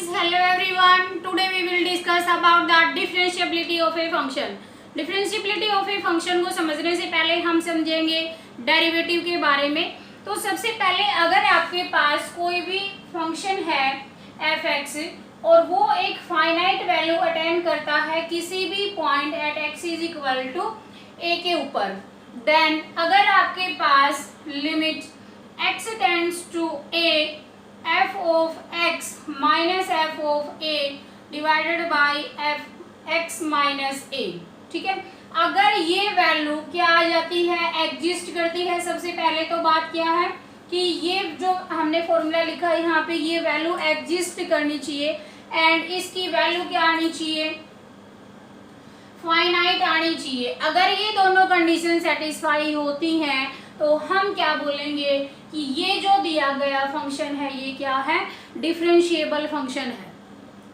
hello everyone. Today we will discuss about the differentiability of a function. Differentiability of a function को समझने से पहले हम समझेंगे डेरिवेटिव के बारे में। तो सबसे पहले अगर आपके पास कोई भी फंक्शन है f(x) और वो एक फाइनाइट वैल्यू अटेन करता है किसी भी point at x is equal to a के ऊपर, देन अगर आपके पास limit x tends to a f of x minus f of a divided by f x minus a, ठीक है। अगर ये वैल्यू क्या आ जाती है, एग्जिस्ट करती है, सबसे पहले तो बात क्या है कि ये जो हमने फॉर्मूला लिखा है यहाँ पे ये वैल्यू एग्जिस्ट करनी चाहिए एंड इसकी वैल्यू क्या आनी चाहिए, फाइनाइट आनी चाहिए। अगर ये दोनों कंडीशन सेटिस्फाई होती हैं तो हम क्या बोलेंगे कि ये जो दिया गया फंक्शन है ये क्या है, डिफरेंशिएबल फंक्शन है,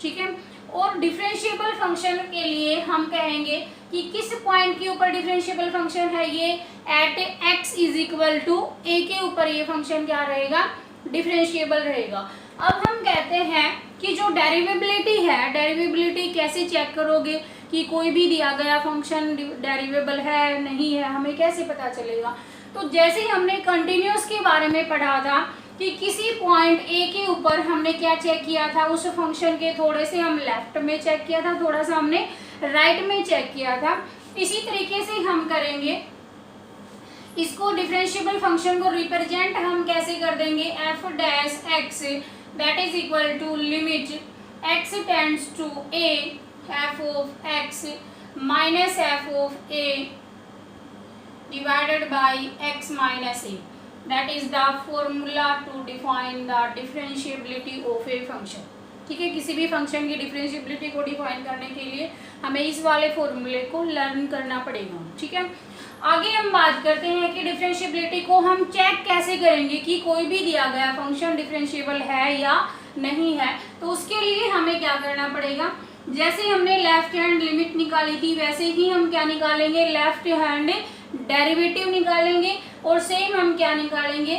ठीक है। और डिफरेंशिएबल फंक्शन के लिए हम कहेंगे कि किस पॉइंट के ऊपर डिफरेंशिएबल फंक्शन है, ये at x is equal to a के ऊपर ये फंक्शन क्या रहेगा, डिफरेंशिएबल रहेगा। अब हम कहते हैं कि जो डेरिवेबिलिटी है, डेरिवेबिलिटी कैसे चेक करोगे कि कोई भी दिया गया फंक्शन डेरिवेबल है नहीं है, हमें कैसे पता चलेगा। तो जैसे हमने कंटिन्यूअस के बारे में पढ़ा था कि किसी पॉइंट ए के ऊपर हमने क्या चेक किया था, उस फंक्शन के थोड़े से हम लेफ्ट में चेक किया था, थोड़ा सा हमने राइट में चेक किया था। इसी तरीके से हम करेंगे इसको, डिफरेंशिएबल फंक्शन को रिप्रेजेंट हम कैसे कर देंगे, f dash x that is equal to limit x tends to a f of x minus f of a divided by x minus a. That is the formula to define the differentiability of a function. ठीक है, किसी भी function की differentiability को define करने के लिए हमें इस वाले फॉर्मूले को लर्न करना पड़ेगा, ठीक है। आगे हम बात करते हैं कि डिफरेंशिएबिलिटी को हम चेक कैसे करेंगे कि कोई भी दिया गया फंक्शन डिफरेंशिएबल है या नहीं है। तो उसके लिए हमें क्या करना पड़ेगा, जैसे हमने लेफ्ट हैंड लिमिट निकाली थी वैसे ही हम क्या निकालेंगे, लेफ्ट हैंड डेरिवेटिव निकालेंगे और सेम हम क्या निकालेंगे,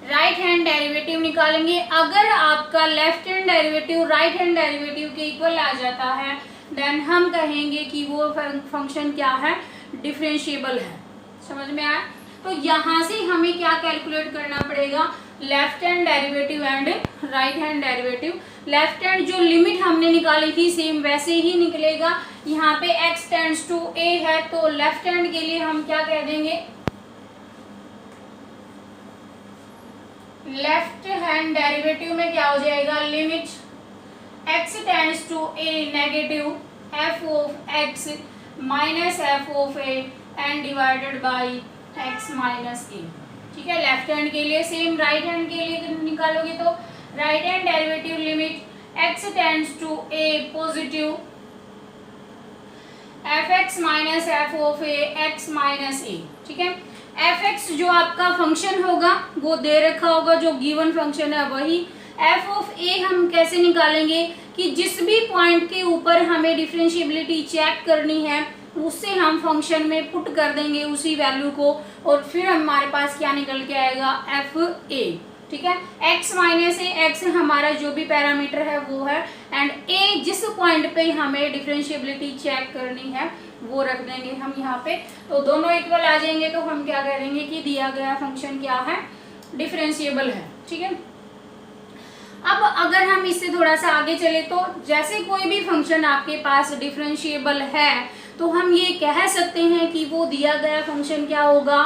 राइट हैंड डेरिवेटिव निकालेंगे। अगर आपका left hand derivative right hand derivative के इक्वल आ जाता है देन हम कहेंगे कि वो फंक्शन क्या है, डिफरेंशिएबल है। समझ में आया। तो यहाँ से हमें क्या कैलकुलेट करना पड़ेगा, left hand derivative and right hand derivative. Left hand जो लिमिट हमने निकाली थी सेम वैसे ही निकलेगा। यहाँ पे x टेंड्स टू a है तो लेफ्ट हैंड के लिए हम क्या कह देंगे, लेफ्ट हैंड डेरिवेटिव में क्या हो जाएगा, limit x tends to a negative f of x minus f of a and divided by x minus a, ठीक है। लेफ्ट हैंड के लिए सेम राइट हैंड के लिए निकालोगे तो right hand derivative limit x tends to a positive fx minus f of a x minus a, ठीक है। fx जो आपका फंक्शन होगा वो दे रखा होगा, जो गिवन फंक्शन है वही। f ऑफ a हम कैसे निकालेंगे कि जिस भी पॉइंट के ऊपर हमें डिफरेंशिएबिलिटी चेक करनी है उससे हम फंक्शन में पुट कर देंगे उसी वैल्यू को और फिर हमारे पास क्या निकल के आएगा, एफ ए, ठीक है। x माइनस ए, एक्स हमारा जो भी पैरामीटर है वो है एंड a जिस पॉइंट पे हमें डिफरेंशिएबिलिटी चेक करनी है वो रख देंगे हम यहाँ पे। तो दोनों इक्वल आ जाएंगे तो हम क्या कह देंगे कि दिया गया फंक्शन क्या है, डिफरेंशिएबल है, ठीक है। अब अगर हम इससे थोड़ा सा आगे चले तो जैसे कोई भी फंक्शन आपके पास डिफरेंशिएबल है तो हम ये कह सकते हैं कि वो दिया गया फंक्शन क्या होगा,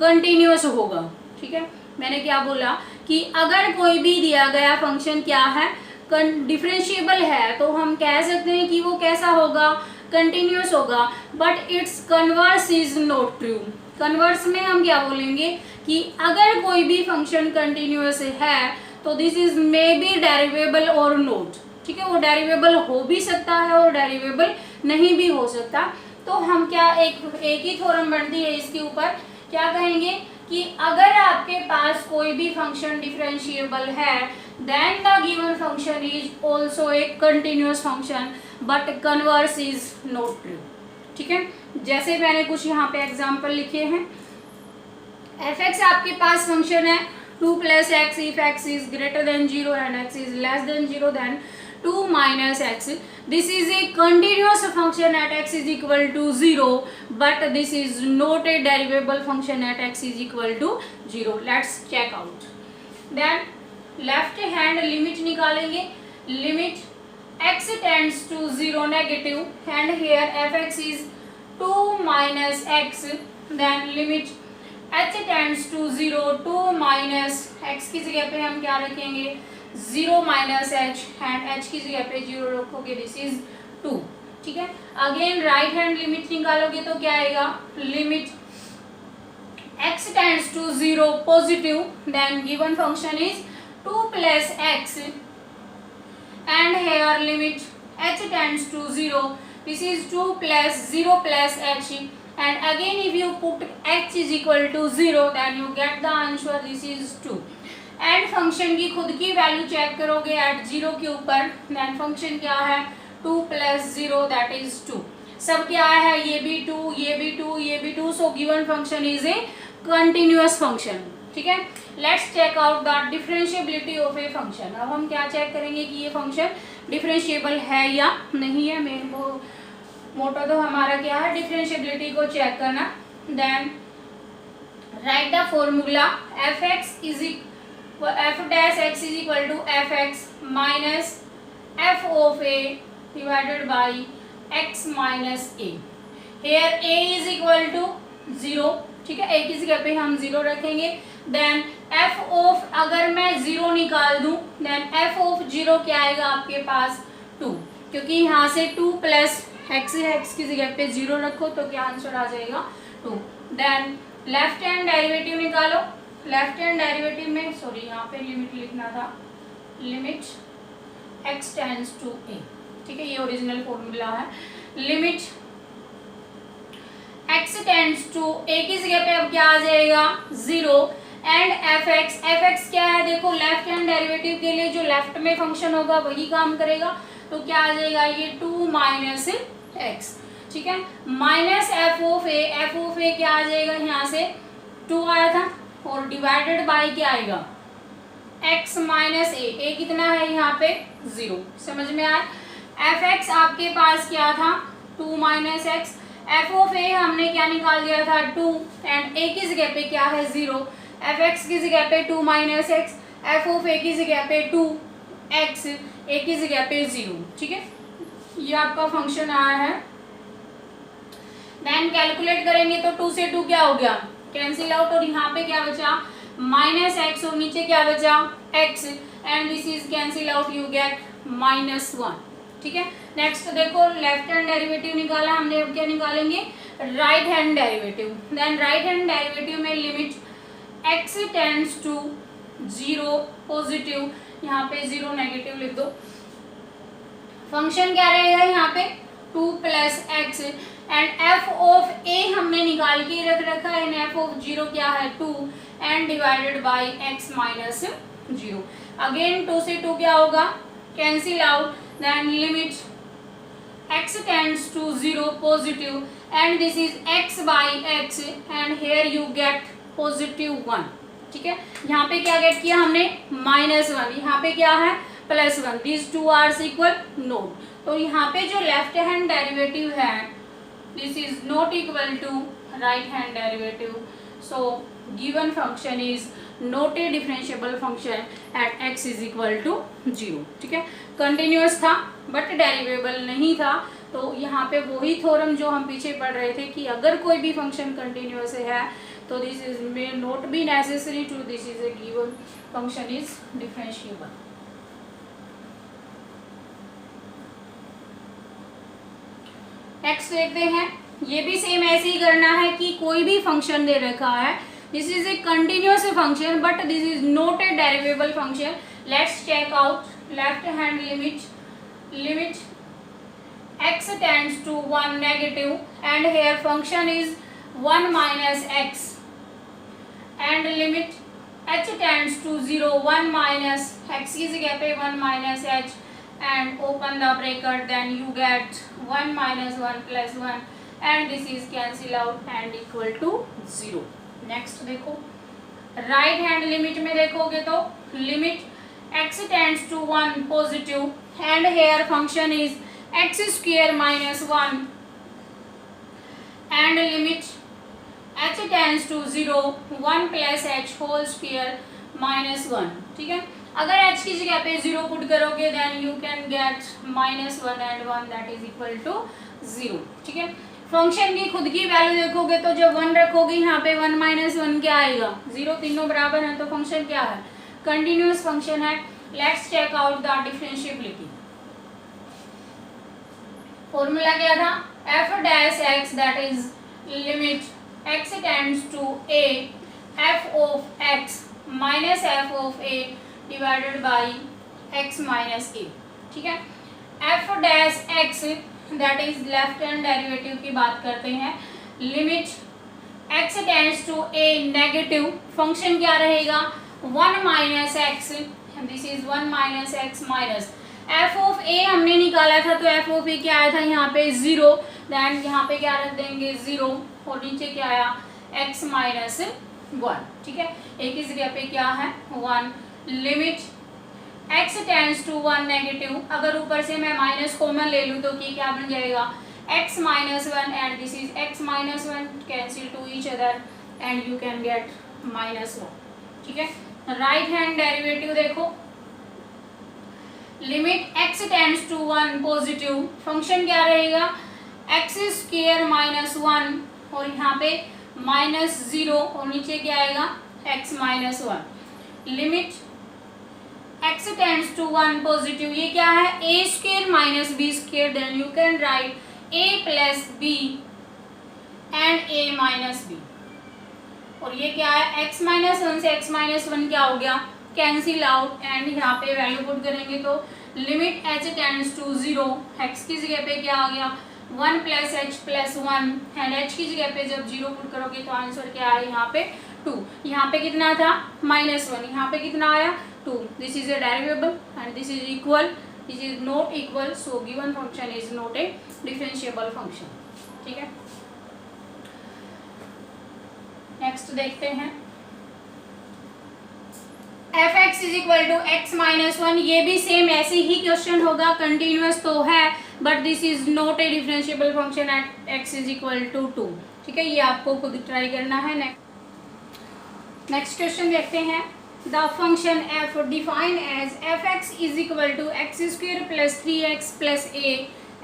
कंटिन्यूअस होगा, ठीक है। मैंने क्या बोला कि अगर कोई भी दिया गया फंक्शन क्या है, डिफरेंशिएबल है तो हम कह सकते हैं कि वो कैसा होगा, कंटिन्यूअस होगा। But it's converse is not true. Converse में हम क्या बोलेंगे कि अगर कोई भी फंक्शन कंटिन्यूअस है तो दिस इज मे बी डेरिवेबल और नोट, ठीक है। वो डेरिवेबल हो भी सकता है और डेरिवेबल नहीं भी हो सकता। तो हम क्या एक ही थ्योरम बनती है इसके ऊपर, क्या कहेंगे कि अगर आपके पास कोई भी फंक्शन डिफरेंशिएबल है then the given function is also a continuous function but converse is not true, ठीक है। जैसे मैंने कुछ यहाँ पे एग्जांपल लिखे हैं, एफ एक्स आपके पास फंक्शन है 2 plus x if x is greater than 0 and x is less than 0, then 2 minus x. This is a continuous function at x is equal to 0, but this is not a derivable function at x is equal to 0. Let's check out. Then left hand limit निकालेंगे. Limit x tends to 0 negative, and here fx is 2 minus x. Then limit h tends to 0, 2 minus x की जगह पे हम क्या रखेंगे 0 minus h, and h की जगह पे 0 रखोगे, दिस इज 2. ठीक है. अगेन राइट हैंड लिमिट निकालोगे तो क्या आएगा, limit x tends to 0 positive, then given function is 2 plus x, and here limit h tends to 0, this is 2 plus 0 plus h, and again if you put h is equal to 0, then you get the answer, this is 2. And function की खुद की value check करोगे eight 0 के ऊपर, then function क्या है 2 plus 0 that is 2. सब क्या है, ये भी 2, ये भी 2, ये भी 2, so given function is a continuous function. ठीक है. Let's check out the differentiability of a function. अब हम क्या चेक करेंगे कि ये फंक्शन डिफरेंशिएबल है या नहीं है. मेन मोटो तो हमारा क्या है, डिफरेंशिएबिलिटी को चेक करना. Then write the formula f dash x is equal to f x minus f of a divided by x minus a. Here a is equal to 0. ठीक है. ए की जगह पे हम 0 रखेंगे. देन एफ ऑफ, अगर मैं 0 निकाल दूं, देन एफ ऑफ 0 क्या आएगा आपके पास 2, क्योंकि यहाँ से 2 प्लस एक्स है, एक्स की जगह पे 0 रखो तो क्या आंसर आ जाएगा 2. देन लेफ्ट हैंड डेरिवेटिव निकालो. लेफ्ट हैंड डेरिवेटिव में सॉरी यहाँ पे लिमिट लिखना था, limit x tends to a. ठीक है. ये ओरिजिनल फॉर्मूला है. Limit x tends to a की जगह पे अब क्या आ जाएगा 0, एंड fx क्या है, देखो लेफ्ट हैंड डेरिवेटिव के लिए जो लेफ्ट में फंक्शन होगा वही काम करेगा, तो क्या आ जाएगा ये 2 माइनस एक्स. ठीक है. माइनस एफ ऑफ ए क्या आ जाएगा, यहाँ से 2 आया था, और डिवाइडेड बाय क्या आएगा x माइनस ए कितना है यहाँ पे 0. समझ में आया. एफ एक्स आपके पास क्या था 2 minus x. F of a हमने क्या निकाल दिया था 2, एंड ए की जगह पे क्या है 0. एफ एक्स की जगह पे 2 माइनस एक्स, एफ ऑफ ए की जगह पे 2 एक्स, ए की जगह पे 0. ठीक है. ये आपका फंक्शन आया है. देन कैलकुलेट करेंगे तो 2 से 2 क्या हो गया, कैंसिल आउट, और यहाँ पे क्या बचा माइनस एक्स, और नीचे क्या बचा x, and this is cancel out, you get -1. ठीक है. नेक्स्ट देखो लेफ्ट हैंड डेरिवेटिव निकाला हमने, अब क्या निकालेंगे right hand derivative. Then right hand derivative में limit x tends to 0 positive, यहाँ पे 0 नेगेटिव लिख दो. फंक्शन क्या रहेगा यहाँ पे 2 plus x, and f of a हमने निकाल के रख रखा है, एंड एफ ऑफ 0 क्या है 2, and divided by x minus 0. Again 2 से 2 क्या होगा, cancel out. Then limit x tends to 0 positive, and this is x by x, and here you get +1. ठीक है. यहाँ पे क्या गेट किया हमने -1, यहाँ पे क्या है +1. This 2 are equal not. तो यहाँ पे जो लेफ्ट हैंड डेरिवेटिव है this is not equal to right hand derivative, so given function is not a differentiable function at x is equal to 0. ठीक है. कंटिन्यूअस था बट डेरिवेबल नहीं था, तो यहाँ पे वही थ्योरम जो हम पीछे पढ़ रहे थे कि अगर कोई भी फंक्शन कंटिन्यूअस है तो this is may not be necessary to this is a given function is differentiable. Next देखते हैं. ये भी सेम ऐसे ही करना है कि कोई भी फंक्शन दे रखा है, this is a continuous function but this is not a derivable function. Let's check out. Left hand limit x tends to 1 negative, and here function is 1 minus x, and limit h tends to 0 1 minus x की जगह पे 1 minus h, and open the bracket, then you get 1 minus 1 plus 1, and this is cancel out and equal to 0. next देखो right hand limit में देखोगे तो limit x tends to 1 positive and here function is x square minus 1 and limit h tends to 0 1 plus h whole square minus 1। ठीक है, अगर h की जगह पे 0 पुट करोगे then you can get minus 1 and 1 that is equal to 0। ठीक है, function की खुद की वैल्यू देखोगे तो जब 1 रखोगे यहाँ पे 1 माइनस 1 क्या आएगा 0, तीनों बराबर है तो फंक्शन क्या है, कंटिन्यूअस फंक्शन है। Let's check out the differentiability. Formula क्या था, f dash x that is limit x tends to a f of x minus f of a divided by x minus a। ठीक है, f dash x that is left hand derivative की बात करते हैं, limit x tends to a negative, function क्या रहेगा 1 minus x, this is 1 minus x minus f of a हमने निकाला था तो f ऑफ a क्या आया था यहाँ पे 0, देन यहाँ पे क्या रख देंगे 0 और नीचे क्या आया x माइनस 1। ठीक है, a की जगह पे क्या है 1, limit x tends to 1 negative, अगर ऊपर से मैं माइनस कॉमन ले लूँ तो ये क्या बन जाएगा x minus 1 and this is x minus 1 cancel to each other and you can get minus 1। ठीक है, राइट हैंड डेरिवेटिव देखो, limit x tends to 1 positive, function क्या रहेगा x स्क्वायर माइनस 1 और यहाँ पे माइनस 0 और नीचे क्या आएगा x minus 1, limit x tends to 1 positive, ये क्या है a square minus b square, then you can write a plus b and a minus b, और ये क्या है x माइनस 1 से x माइनस 1 क्या हो गया कैंसिल आउट एंड यहाँ पे वैल्यू पुट करेंगे तो limit h tends to 0, x की जगह पे क्या आ गया 1 plus h plus 1 and h की जगह पे जब 0 पुट करोगे तो आंसर क्या आया यहाँ पे 2, यहाँ पे कितना था माइनस 1, यहाँ पे कितना आया 2, this is a derivable and this is equal, this is not equal, so given function is not a differentiable function. ठीक है, नेक्स्ट देखते हैं f x is equal to x minus 1, ये भी सेम ऐसे ही क्वेश्चन होगा, कंटिन्यूअस तो है but this is not a differentiable function at x is equal to 2। ठीक है, ये आपको खुद ट्राई करना है। नेक्स्ट क्वेश्चन देखते हैं, the function f define as f x is equal to x square plus 3x plus a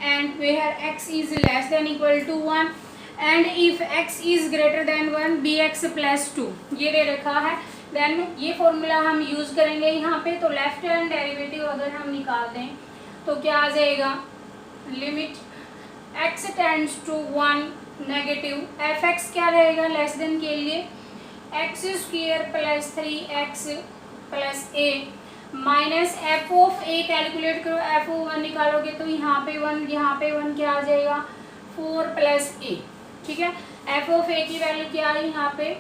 and where x इज less than equal to 1 and if x is greater than 1 bx plus 2, ये दे रखा है। Then ये formula हम use करेंगे यहाँ पे, तो लेफ्ट हैंड डेरिवेटिव अगर हम निकाल दें तो क्या आ जाएगा, limit x tends to 1 negative, f x क्या रहेगा लेस देन के लिए x square plus 3x plus a minus f of a calculate करो, f ऑफ 1 निकालोगे तो यहाँ पे 1, यहाँ पे 1 क्या आ जाएगा 4 प्लस a। ठीक है, f ऑफ a की वैल्यू क्या है यहाँ पे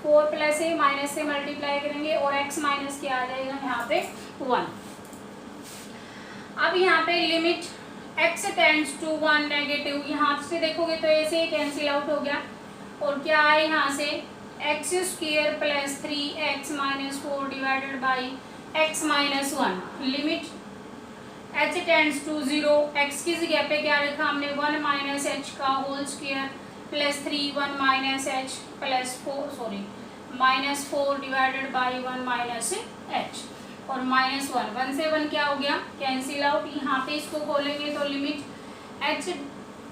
4 प्लस a, माइनस से मल्टीप्लाई करेंगे और x माइनस क्या आ जाएगा यहाँ पे 1। अब यहाँ पे limit x tends to 1 negative, यहाँ से देखोगे तो ऐसे कैंसिल आउट हो गया और क्या आए यहाँ से x square plus 3x minus 4 divided by x minus 1, limit h tends to 0, x की जगह पे क्या लिखा हमने 1 माइनस h का whole square plus 3 1 minus h plus 4 divided by 1 minus h और माइनस 1 से 1 क्या हो गया कैंसिल आउट। यहाँ पे इसको खोलेंगे तो limit h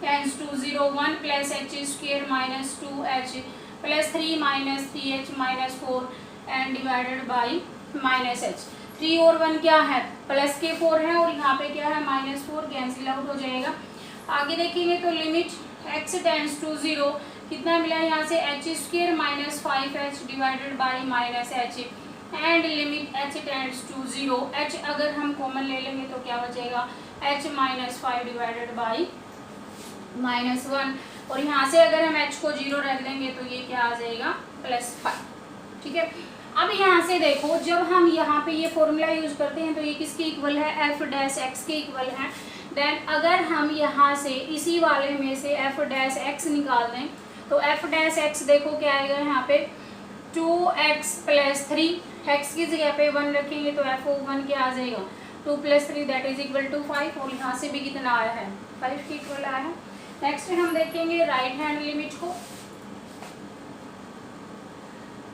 tends to 0 1 plus h square minus 2h plus 3 minus 3h minus 4 and divided by minus h, 3 और 1 क्या है प्लस के 4 है और यहाँ पे क्या है माइनस 4, कैंसिल आउट हो जाएगा। आगे देखेंगे तो लिमिट x टेंड्स टू 0 कितना मिला यहाँ से h square minus 5h divided by minus h and limit h tends to 0, h अगर हम कॉमन ले लेंगे तो क्या बचेगा h minus 5 divided by minus 1 और यहाँ से अगर हम h को 0 रख देंगे तो ये क्या आ जाएगा प्लस 5। ठीक है, अब यहाँ से देखो जब हम यहाँ पे ये फॉर्मूला यूज करते हैं तो ये किसके इक्वल है एफ डैश एक्स के इक्वल है। देन अगर हम यहाँ से इसी वाले में से एफ डैश एक्स निकाल दें तो एफ डैश एक्स देखो क्या आएगा यहाँ पे 2x+3, x की जगह पे 1 रखेंगे तो f ऑफ 1 क्या आ जाएगा 2+3 दैट इज इक्वल टू 5, और यहाँ से भी कितना आया है 5 के इक्वल आया है। नेक्स्ट हम देखेंगे राइट हैंड लिमिट को।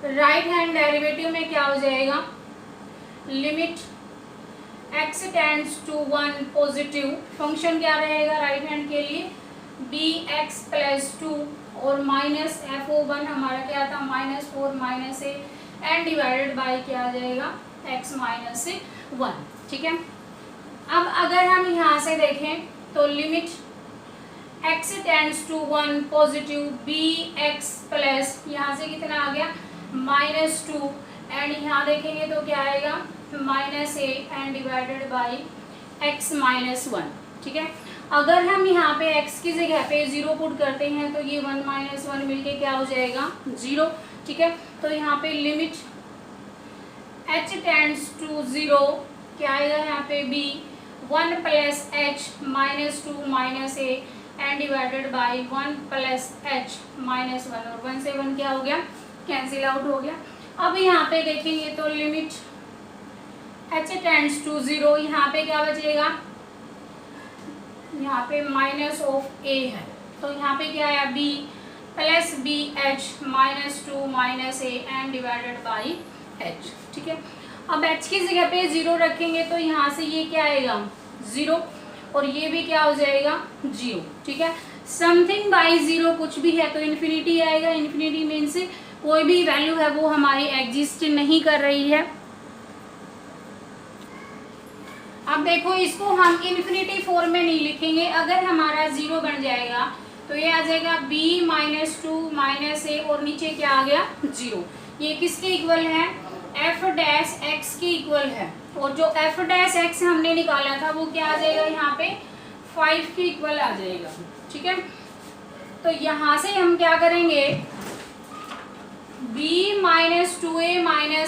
राइट हैंड डेरिवेटिव में क्या हो जाएगा, limit x tends to 1 positive, function क्या रहेगा राइट हैंड के लिए bx+2 और माइनस f ऑफ 1 हमारा क्या था -4 - a एंड डिवाइडेड बाय क्या आ जाएगा x - 1। ठीक है, अब अगर हम यहाँ से देखें तो limit x tends to 1 positive bx plus यहाँ से कितना आ गया -2 एंड यहाँ देखेंगे तो क्या आएगा -a and divided by x - 1। ठीक है, अगर हम यहाँ पे x की जगह पे 0 पुट करते हैं तो ये 1 - 1 मिलके क्या हो जाएगा 0। ठीक है, तो यहाँ पे लिमिट h टेंड्स टू 0 क्या आएगा यहाँ पे b 1 + h -2 - a and divided by 1 + h -1, और 1 से 1 क्या हो गया कैंसिल आउट हो गया। अब यहाँ पे देखेंगे तो लिमिट h टेंड्स टू 0 यहाँ पे क्या बचेगा, यहाँ पे -a है तो यहाँ पे क्या आया b + bh -2 - a and divided by h। ठीक है, अब h की जगह पे 0 रखेंगे तो यहाँ से ये क्या आएगा 0 और ये भी क्या हो जाएगा 0। ठीक है, समथिंग बाय 0 कुछ भी है तो इन्फिनिटी आएगा, इन्फिनिटी मीन्स कोई भी वैल्यू है वो हमारी एग्जिस्ट नहीं कर रही है। अब देखो इसको हम इन्फिनिटी फॉर्म में नहीं लिखेंगे, अगर हमारा 0 बन जाएगा तो ये आ जाएगा b -2 - a और नीचे क्या आ गया 0। ये किसके इक्वल है f' के इक्वल है, और जो f' हमने निकाला था वो क्या आ जाएगा यहाँ पे 5 के इक्वल आ जाएगा। ठीक है, तो यहाँ से हम क्या करेंगे b -2a -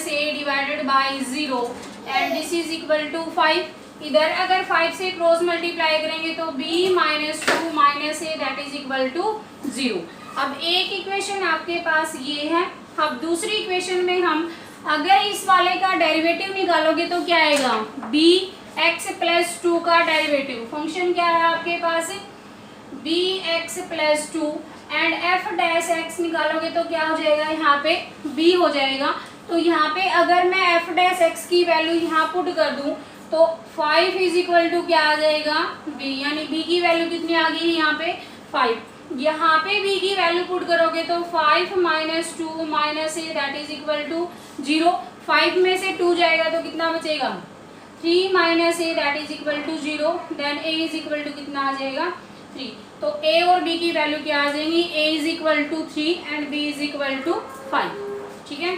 a divided by 0 and this is equal to 5। इधर अगर 5 से क्रॉस मल्टीप्लाई करेंगे तो b -2 - a that is equal to 0। अब एक इक्वेशन आपके पास ये है। अब दूसरी इक्वेशन में हम अगर इस वाले का डेरिवेटिव निकालोगे तो क्या आएगा bx+2 का डेरिवेटिव, फंक्शन क्या है आपके पास bx+2 एंड f' निकालोगे तो क्या हो जाएगा यहाँ पे b हो जाएगा। तो यहाँ पे अगर मैं f' की वैल्यू यहाँ पुट कर दूं तो 5 इज इक्वल टू क्या आ जाएगा b, यानी b की वैल्यू कितनी आ गई यहाँ पे 5। यहाँ पे b की वैल्यू पुट करोगे तो 5 -2 - a that is equal to 0। 5 में से 2 जाएगा तो कितना बचेगा 3 - a that is equal to 0, then a is equal to कितना आ जाएगा 3। तो a और b की वैल्यू क्या आ जाएंगी a is equal to 3 and b is equal to 5। ठीक है,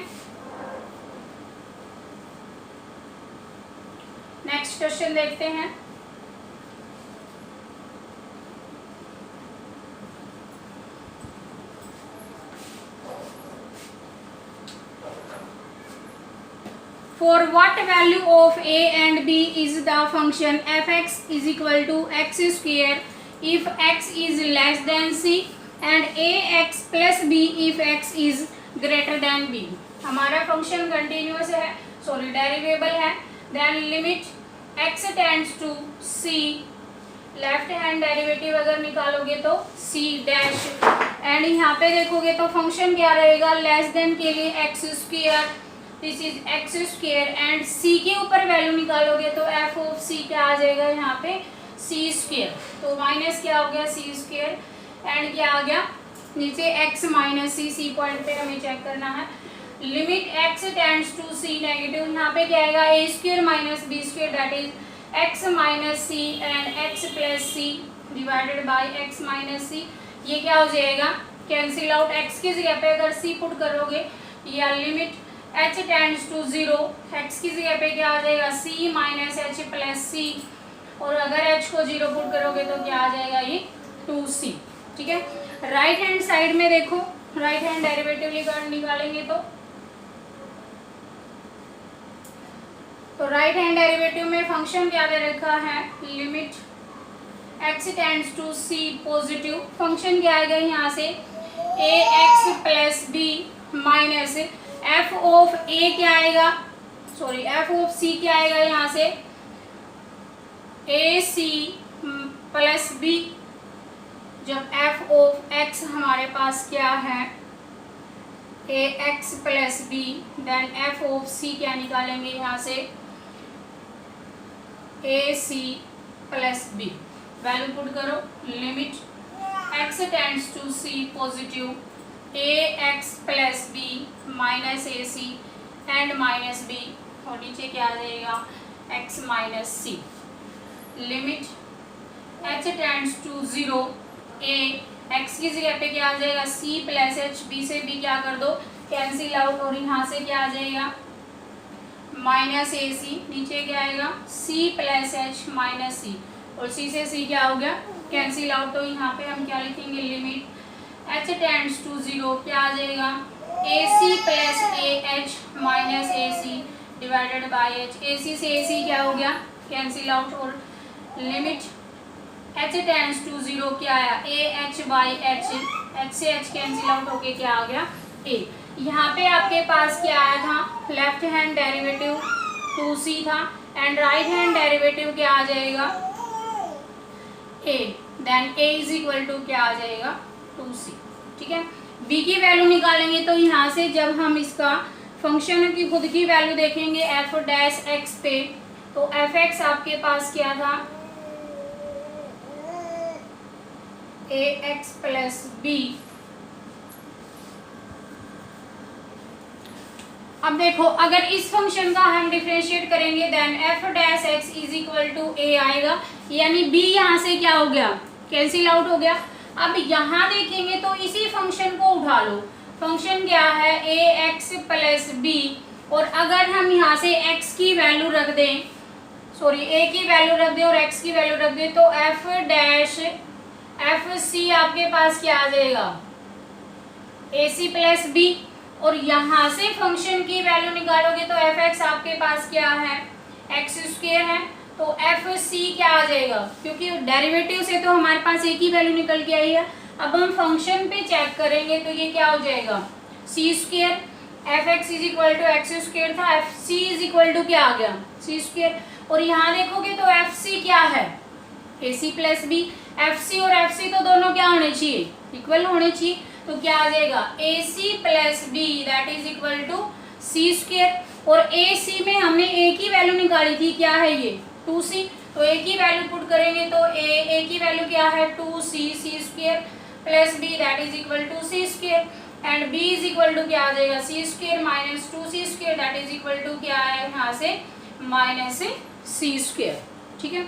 नेक्स्ट क्वेश्चन देखते हैं। For what value of a and b is the function f(x) is equal to x square if x is less than c and ax plus b if x is greater than b। हमारा फंक्शन continuous है, sorry derivable है। Then limit x tends to c, left hand derivative अगर निकालोगे तो c dash, and यहाँ पे देखोगे तो फंक्शन क्या रहेगा लेस देन के लिए x square, this is x square and c के ऊपर वैल्यू निकालोगे तो f ऑफ c क्या आ जाएगा यहाँ पे c स्क्वायर, तो माइनस क्या हो गया c स्क्वायर एंड क्या आ गया नीचे x - c पॉइंट पे हमें चेक करना है। Limit x tends to c negative, यहाँ पे क्या आएगा a square minus b square that is x - c and x + c divided by x - c। ये क्या हो जाएगा कैंसिल आउट, x की जगह पे अगर c पुट करोगे या limit h tends to 0, x की जगह पे क्या आ जाएगा c - h + c, और अगर h को 0 पुट करोगे तो क्या आ जाएगा ये 2c। ठीक है, राइट हैंड साइड में देखो, राइट हैंड डेरिवेटिव निकालेंगे तो राइट हैंड डेरिवेटिव में फंक्शन क्या दे रखा है limit x tends to c positive, function क्या आएगा यहाँ से ax + b minus f of a क्या आएगा, सॉरी एफ ऑफ सी क्या आएगा यहाँ से, ए सी प्लस बी। जब एफ ऑफ एक्स हमारे पास क्या है, a x plus b, then f of c क्या निकालेंगे यहाँ से, a c plus b. Value put करो, limit x tends to c positive, a x plus b minus a c and minus b, और नीचे क्या आ जाएगा, x minus c. Limit h tends to 0, a x की जगह पे क्या आ जाएगा, सी प्लस एच, बी से बी क्या कर दो, कैंसिल आउट, और यहाँ से क्या आ जाएगा, माइनस ए सी, नीचे क्या आएगा, सी प्लस एच माइनस सी, और सी से सी क्या हो गया, कैंसिल आउट। तो यहाँ पे हम क्या लिखेंगे, लिमिट एच टेंड्स टू 0 क्या आ जाएगा, a c plus a h minus a c divided by h, a c से ए सी क्या हो गया, कैंसिल आउट, और लिमिट एच टेंड्स टू 0 क्या आया, a h by h, h से एच कैंसिल आउट होके क्या आ गया, ए। यहाँ पे आपके पास क्या आया था, लेफ्ट हैंड डेरिवेटिव 2c था, एंड राइट हैंड डेरिवेटिव क्या आ जाएगा, a, then a is equal to क्या आ जाएगा, 2c। ठीक है, b की वैल्यू निकालेंगे तो यहाँ से जब हम इसका फंक्शन की खुद की वैल्यू देखेंगे f डैश x पे, तो fx आपके पास क्या था, ए एक्स प्लस बी। अब देखो अगर इस फंक्शन का हम डिफरेंशिएट करेंगे then f dash x is equal to a आएगा, यानी बी यहाँ से क्या हो गया, कैंसिल आउट हो गया। अब यहाँ देखेंगे तो इसी फंक्शन को उठा लो, फंक्शन क्या है, ए एक्स प्लस बी, और अगर हम यहाँ से एक्स की वैल्यू रख दें, सॉरी ए की वैल्यू रख दें और एक्स की वैल्यू रख दें, तो एफ डैश एफ सी आपके पास क्या आ जाएगा, ए सी प्लस बी, और यहाँ से फंक्शन की वैल्यू निकालोगे तो एफ एक्स आपके पास क्या है, एक्स स्क्वायर है, तो एफ सी क्या आ जाएगा, क्योंकि डेरिवेटिव से तो हमारे पास एक ही वैल्यू निकल के आई है। अब हम फंक्शन पे चेक करेंगे तो ये क्या हो जाएगा, c square, f x is equal to x square था, f c is equal to क्या आ गया, सी स्क्वायर, और यहाँ देखोगे तो एफ सी क्या है, a c plus b. F c और एफ सी तो दोनों क्या होने चाहिए, इक्वल होने चाहिए, तो क्या आ जाएगा, a c plus b that is equal to c square, और ए सी में हमने ए की वैल्यू निकाली थी, क्या है ये 2c, तो ए की वैल्यू पुट करेंगे तो ए की वैल्यू क्या है 2c, c square plus b that is equal to c square, and b is equal to क्या आ जाएगा, c square minus 2c square that is equal to क्या है यहाँ से माइनस सी स्क्वायर। ठीक है,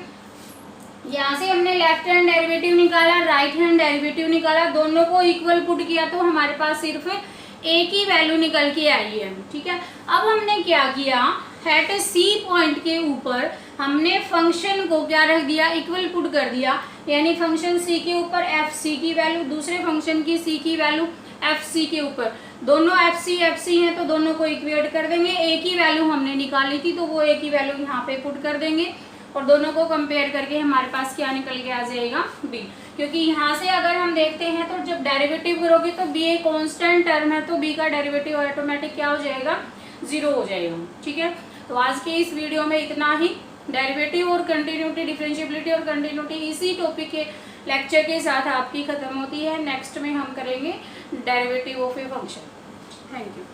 यहाँ से हमने लेफ्ट हैंड डेरिवेटिव निकाला, राइट हैंड डेरिवेटिव निकाला, दोनों को इक्वल पुट किया तो हमारे पास सिर्फ ए की वैल्यू निकल के आई है। ठीक है, अब हमने क्या किया, एट सी पॉइंट के ऊपर हमने फंक्शन को क्या रख दिया, इक्वल पुट कर दिया, यानी फंक्शन सी के ऊपर एफ सी की वैल्यू, दूसरे फंक्शन की सी की वैल्यू एफ सी के ऊपर, दोनों एफ सी हैं तो दोनों को इक्वेट कर देंगे। ए की वैल्यू हमने निकाली थी तो वो ए की वैल्यू यहाँ पे पुट कर देंगे, और दोनों को कंपेयर करके हमारे पास क्या निकल के आ जाएगा, बी, क्योंकि यहाँ से अगर हम देखते हैं तो जब डेरिवेटिव करोगे तो बी एक कांस्टेंट टर्म है, तो बी का डेरिवेटिव ऑटोमेटिक क्या हो जाएगा, 0 हो जाएगा। ठीक है, तो आज के इस वीडियो में इतना ही। डेरिवेटिव और कंटिन्यूटी, डिफरेंशिएबिलिटी और कंटिन्यूटी इसी टॉपिक के लेक्चर के साथ आपकी खत्म होती है। नेक्स्ट में हम करेंगे derivative of a function. Thank you.